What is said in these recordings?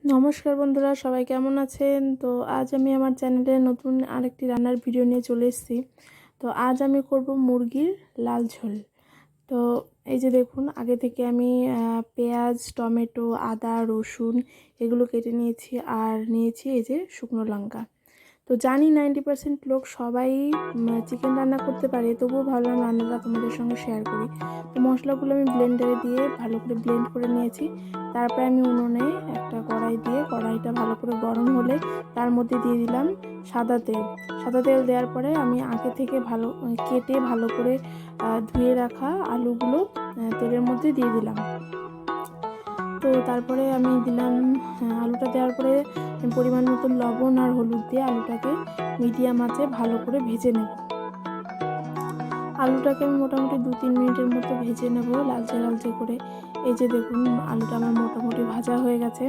নমস্কার বন্ধুরা, সবাই কেমন আছেন? তো আজ আমি আমার চ্যানেলে নতুন আরেকটি রান্নার ভিডিও নিয়ে চলে এসেছি। তো আজ আমি করব মুরগির লাল ঝোল। তো এই যে দেখুন, আগে থেকে আমি পেঁয়াজ, টমেটো, আদা, রসুন এগুলো কেটে নিয়েছি, আর নিয়েছি এই যে শুকনো লঙ্কা। তো জানি 90% লোক সবাই চিকেন রান্না করতে পারে, তবুও ভাবলাম রান্নাটা তোমাদের সঙ্গে শেয়ার করি। তো মশলাগুলো আমি ব্লেন্ডারে দিয়ে ভালো করে ব্লেন্ড করে নিয়েছি। তারপরে আমি উনুনে একটা কড়াই দিয়ে, কড়াইটা ভালো করে গরম হলে তার মধ্যে দিয়ে দিলাম সাদা তেল। সাদা তেল দেওয়ার পরে আমি আগে থেকে কেটে ভালো করে ধুয়ে রাখা আলুগুলো তেলের মধ্যে দিয়ে দিলাম। তো তারপরে আমি দিলাম আলুটা দেওয়ার পরে পরিমাণ মতো লবণ আর হলুদ দিয়ে আলুটাকে মিডিয়াম আঁচে ভালো করে ভেজে নেব। আলুটাকে আমি মোটামুটি 2-3 মিনিটের মতো ভেজে নেব লালচে লালচে করে। এই যে দেখুন, আলুটা আমার মোটামুটি ভাজা হয়ে গেছে।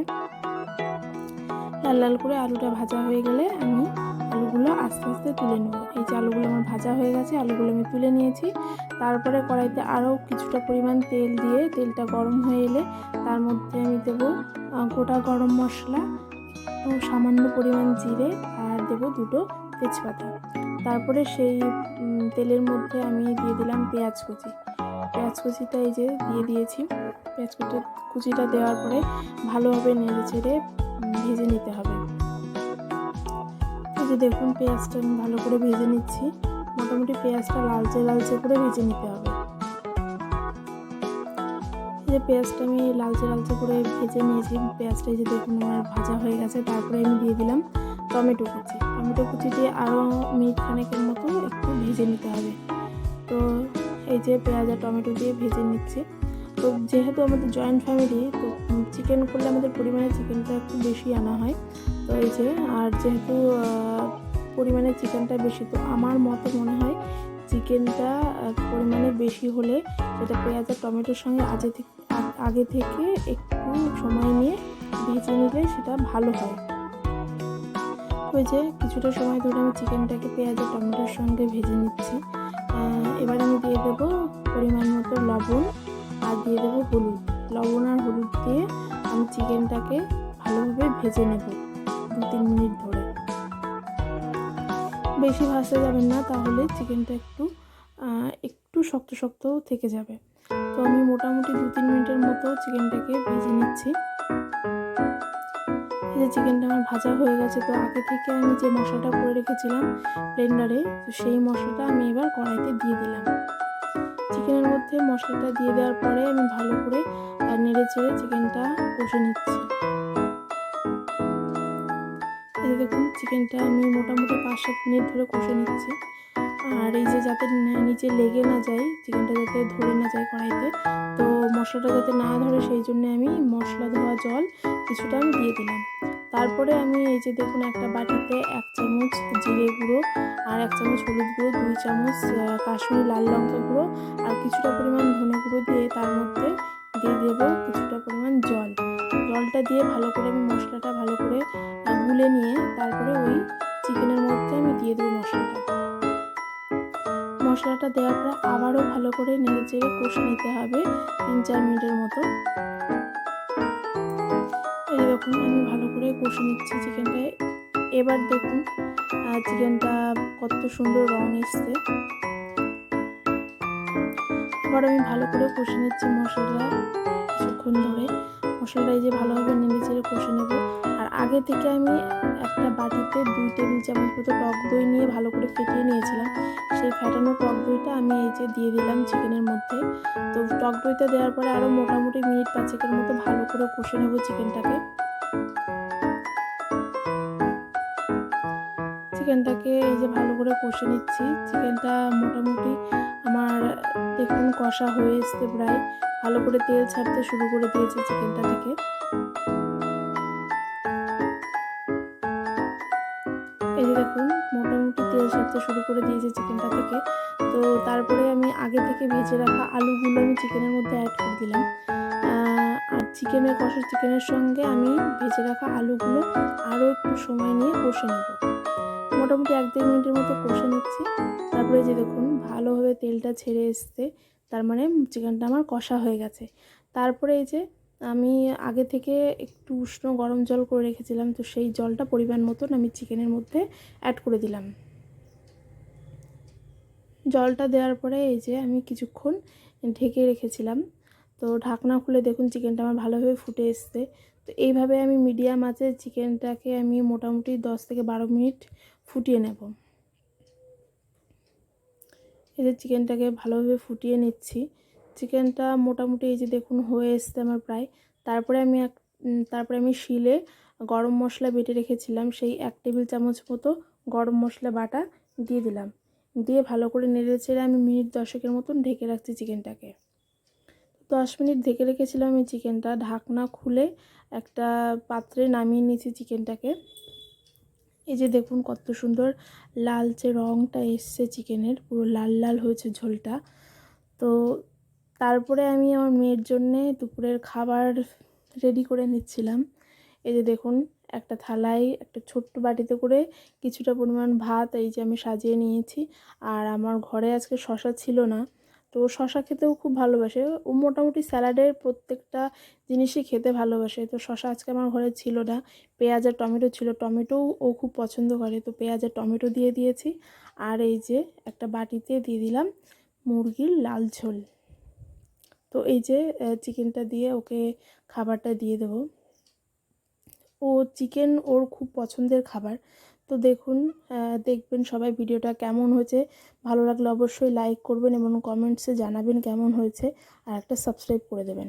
লাল লাল করে আলুটা ভাজা হয়ে গেলে আমি আলুগুলো আস্তে আস্তে তুলে নেব। এই যে আলুগুলো আমার ভাজা হয়ে গেছে, আলুগুলো আমি তুলে নিয়েছি। তারপরে কড়াইতে আরও কিছুটা পরিমাণ তেল দিয়ে, তেলটা গরম হয়ে এলে তার মধ্যে আমি দেব গোটা গরম মশলা, একটু সামান্য পরিমাণ জিরে, আর দেব 2টো তেজপাতা। তারপরে সেই তেলের মধ্যে আমি দিয়ে দিলাম পেঁয়াজ কুচি। পেঁয়াজ কুচিটা এই যে দিয়ে দিয়েছি। পেঁয়াজ কুচিটা দেওয়ার পরে ভালোভাবে নেড়ে চেড়ে ভেজে নিতে হবে। এই যে দেখুন, পেঁয়াজটা আমি ভালো করে ভেজে নিচ্ছি। মোটামুটি পেঁয়াজটা লালচে লালচে করে ভেজে নিতে হবে। এই যে পেঁয়াজটা আমি লালচে লালচে করে ভেজে নিয়েছি। পেঁয়াজটা এই যে দেখুন আমার ভাজা হয়ে গেছে। তারপরে আমি দিয়ে দিলাম টমেটো কুচি। টমেটো কুচি দিয়ে আরও মিনিট খানেকের মতো একটু ভেজে নিতে হবে। তো এই যে পেঁয়াজ আর টমেটো দিয়ে ভেজে নিচ্ছি। তো যেহেতু আমাদের জয়েন্ট ফ্যামিলি, তো চিকেন করলে আমাদের পরিমাণে চিকেনটা একটু বেশি আনা হয়। তো এই যে, আর যেহেতু পরিমাণে চিকেনটা বেশি, তো আমার মতে মনে হয় চিকেনটা পরিমাণে বেশি হলে সেটা পেঁয়াজ আর টমেটোর সঙ্গে আগে থেকে একটু সময় নিয়ে ভেজে নিলে সেটা ভালো হয়। ওই যে কিছুটা সময় ধরে আমি চিকেনটাকে পেঁয়াজ আর টমেটোর সঙ্গে ভেজে নিচ্ছি। এবার আমি দিয়ে দেবো পরিমাণ মতো লবণ, আর দিয়ে দেবো হলুদ। লবণ আর হলুদ দিয়ে আমি চিকেনটাকে ভালোভাবে ভেজে নেব 2-3 মিনিট ধরে। বেশি ভাজতে যাবেন না, তাহলে চিকেনটা একটু শক্ত শক্ত থেকে যাবে। তো আমি মোটামুটি 2-3 মিনিটের মতো চিকেনটাকে ভেজে নিচ্ছি। এই যে চিকেনটা আমার ভাজা হয়ে গেছে। তো আগে থেকে আমি যে মশলাটা করে রেখেছিলাম ব্লেন্ডারে, তো সেই মশলাটা আমি এবার কড়াইতে দিয়ে দিলাম। চিকেনের মধ্যে মশলাটা দিয়ে দেওয়ার পরে আমি ভালো করে নেড়ে চেড়ে চিকেনটা কষে নিচ্ছি। এই যে দেখুন, চিকেনটা আমি মোটামুটি 5-7 মিনিট ধরে কষে নিচ্ছি। আর এই যে যাতে নিচে লেগে না যায়, চিকেনটা যাতে ধরে না যায় কড়াইতে, তো মশলাটা যাতে না ধরে সেই জন্য আমি মশলা ধোয়া জল কিছুটা আমি দিয়ে দিলাম। তারপরে আমি এই যে দেখুন, একটা বাটিতে 1 চামচ জিরে গুঁড়ো, আর 1 চামচ হলুদ গুঁড়ো, 2 চামচ কাশ্মীরি লাল লঙ্কা গুঁড়ো, আর কিছুটা পরিমাণ ধনে গুঁড়ো দিয়ে তার মধ্যে দিয়ে দেবো কিছুটা পরিমাণ জল। জলটা দিয়ে ভালো করে আমি মশলাটা ভালো করে গুলে নিয়ে তারপরে ওই চিকেনের মধ্যে আমি দিয়ে দেবো মশলাটা দেওয়ার পরে আবারও ভালো করে নেড়ে চেড়ে কষে নিতে হবে 3-4 মিনিটের মতো। এই দেখুন, আমি ভালো করে কষে নিচ্ছি চিকেনটা। এবার দেখুন চিকেনটা কত সুন্দর রং এসছে। আবার আমি ভালো করে কষে নিচ্ছি মশলাটা কিছুক্ষণ ধরে। মশলাটা এই যে ভালোভাবে নেড়ে চেড়ে কষে নেব। আর আগে থেকে আমি একটা বাটিতে 2 টেবিল চামচ মতো টক দই নিয়ে ভালো করে ফেটিয়ে নিয়েছিলাম। সেই ফেটানো টক দইটা আমি এই যে দিয়ে দিলাম চিকেনের মধ্যে। তো টক দইটা দেওয়ার পরে আরও মোটামুটি মিনিট 5-এর মতো ভালো করে কষে নেব চিকেনটাকে। চিকেনটাকে এই যে ভালো করে কষে নিচ্ছি। চিকেনটা মোটামুটি আমার দেখুন কষা হয়ে এসছে প্রায়। ভালো করে তেল ছাড়তে শুরু করে দিয়েছে চিকেনটা থেকে। এই যে দেখুন, মোটামুটি তেল ছাড়তে শুরু করে দিয়েছে চিকেনটা থেকে। তো তারপরে আমি আগে থেকে ভেজে রাখা আলুগুলো আমি চিকেনের মধ্যে অ্যাড করে দিলাম। আর কষা চিকেনের সঙ্গে আমি ভেজে রাখা আলুগুলো আরও একটু সময় নিয়ে কষে নেব। মোটামুটি 1-2 মিনিটের মতো কষে নিচ্ছি। তারপরে যে দেখুন ভালোভাবে তেলটা ছেড়ে এসছে, তার মানে চিকেনটা আমার কষা হয়ে গেছে। তারপরে এই যে আমি আগে থেকে একটু উষ্ণ গরম জল করে রেখেছিলাম, তো সেই জলটা পরিমাণ মতন আমি চিকেনের মধ্যে অ্যাড করে দিলাম। জলটা দেওয়ার পরে এই যে আমি কিছুক্ষণ ঢেকে রেখেছিলাম। তো ঢাকনা খুলে দেখুন চিকেনটা আমার ভালোভাবে ফুটে এসছে। তো এইভাবে আমি মিডিয়াম আঁচে চিকেনটাকে আমি মোটামুটি 10 থেকে 12 মিনিট ফুটিয়ে নেব। এই যে চিকেনটাকে ভালোভাবে ফুটিয়ে নিচ্ছি। চিকেনটা মোটামুটি এই যে দেখুন হয়ে এসছে আমার প্রায়। তারপরে আমি শিলে গরম মশলা বেটে রেখেছিলাম, সেই 1 টেবিল চামচ মতো গরম মশলা বাটা দিয়ে দিলাম। দিয়ে ভালো করে নেড়ে চেড়ে আমি মিনিট 10 মতন ঢেকে রাখছি চিকেনটাকে। 10 মিনিট ঢেকে রেখেছিলাম আমি চিকেনটা। ঢাকনা খুলে একটা পাত্রে নামিয়ে নিয়েছি চিকেনটাকে। এই যে দেখুন কত সুন্দর লালচে রঙটা এসছে চিকেনের, পুরো লাল লাল হয়েছে ঝোলটা। তো তারপরে আমি আমার মেয়ের জন্যে দুপুরের খাবার রেডি করে নিচ্ছিলাম। এই যে দেখুন একটা থালায় একটা ছোট্ট বাটিতে করে কিছুটা পরিমাণ ভাত এই যে আমি সাজিয়ে নিয়েছি। আর আমার ঘরে আজকে শসা ছিল না, তো শসা খেতেও খুব ভালোবাসে ও, মোটামুটি স্যালাডের প্রত্যেকটা জিনিসই খেতে ভালোবাসে। তো শসা আজকে আমার ঘরে ছিল না, পেঁয়াজ আর টমেটো ছিল, টমেটোও ও খুব পছন্দ করে, তো পেঁয়াজ আর টমেটো দিয়ে দিয়েছি। আর এই যে একটা বাটিতে দিয়ে দিলাম মুরগির লাল ঝোল। তো এই যে চিকেনটা দিয়ে ওকে খাবারটা দিয়ে দেবো। ও চিকেন ওর খুব পছন্দের খাবার। তো দেখুন দেখবেন সবাই ভিডিওটা কেমন হয়েছে। ভালো লাগলে অবশ্যই লাইক করবেন এবং কমেন্টসে জানাবেন কেমন হয়েছে, আর একটা সাবস্ক্রাইব করে দেবেন।